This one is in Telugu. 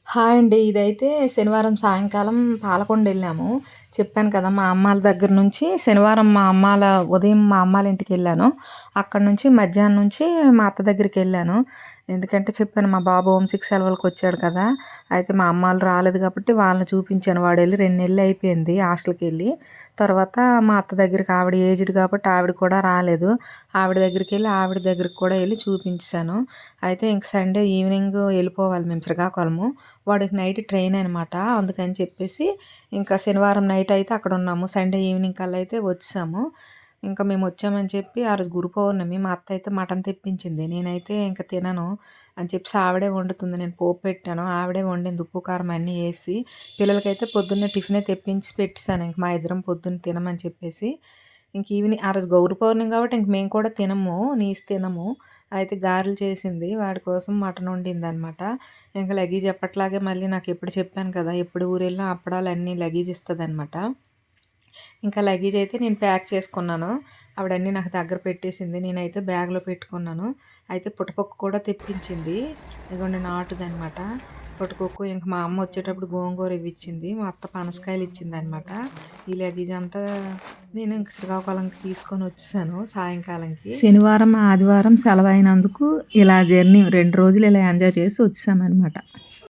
హాయ్ అండి. ఇదైతే శనివారం సాయంకాలం పాలకొండెళ్ళాము. చెప్పాను కదా! మా అమ్మాల దగ్గర నుంచి శనివారం ఉదయం మా అమ్మాళ్ళ ఇంటికెళ్ళాను. అక్కడి నుంచి మధ్యాహ్నం నుంచి మా అత్త దగ్గరికెళ్ళాను. ఎందుకంటే చెప్పాను మా బాబు హోమ్ సిక్ సెలవులకొచ్చాడు కదా! అయితే మా అమ్మాళ్ళు రాలేదు కాబట్టి వాళ్ళని చూపించాను. వాడెళ్ళి 2 నెలలయిపోయింది హాస్టల్‌కెళ్ళి. తర్వాత మా అత్త దగ్గరికి ఆవిడ ఏజ్డ్ కాబట్టి ఆవిడ కూడా రాలేదు. ఆవిడ దగ్గరికి కూడా ఎళ్లి చూపించేసాను. అయితే ఇంక సండే ఈవినింగ్ ఎళ్ళిపోవాలి మేము శ్రీకాకుళము. వాడికి నైట్ ట్రైన్ అనమాట. అందుకని చెప్పేసి ఇంకా శనివారం నైట్ అయితే అక్కడున్నాము. సండే ఈవినింగ్ కల్లా అయితే వచ్చేసాము. ఇంకా మేమొచ్చామని చెప్పి ఆ రోజు గురు పౌర్ణమి మా అత్త అయితే మటన్ తెప్పించింది. నేనైతే ఇంక తినను అని చెప్పేసి ఆవిడే వండుతుంది. నేను పోపు పెట్టాను. ఆవిడే వండింది ఉప్పు, కారం అన్నీ ఏసి. పిల్లలకైతే పొద్దున్నే టిఫినే తెప్పించి పెట్టేసాను. ఇంక మా ఇద్దరం పొద్దున్న తినమని చెప్పేసి. ఇంక ఈవినింగ్ ఆ రోజు గౌరి పౌర్ణమి కాబట్టి ఇంక మేము కూడా తినము. నీసు తినము. అయితే గారెలు చేసింది. వాడి కోసం మటన్ వండిందనమాట. ఇంక లగేజ్ ఎప్పట్లాగే మళ్ళీ నాకెప్పుడు చెప్పాను కదా! ఎప్పుడు ఊరెళ్ళినా అప్పడాలన్నీ లగేజ్ ఇస్తదనమాట. ఇంకా లగేజ్ అయితే నేను ప్యాక్ చేసుకున్నాను. ఆవిడన్నీ నాకు దగ్గర పెట్టేసింది. నేనైతే బ్యాగ్‌లో పెట్టుకున్నాను. అయితే పుటపొక్కు కూడా తెప్పించింది. ఇదిగోండి నాటుదనమాట. పుటపొక్కు ఇంక మా అమ్మ వచ్చేటప్పుడు గోంగూర ఇవిచ్చింది. మా అత్త పనసకాయలు ఇచ్చిందనమాట. ఈ లగేజ్ అంతా నేను ఇంక శ్రీకాకుళంకి తీసుకొనొచ్చేసాను సాయంకాలంకి. శనివారం, ఆదివారం సెలవైనందుకు ఇలా జర్నీ 2 రోజులు ఇలా ఎంజాయ్ చేసి వచ్చేసామనమాట.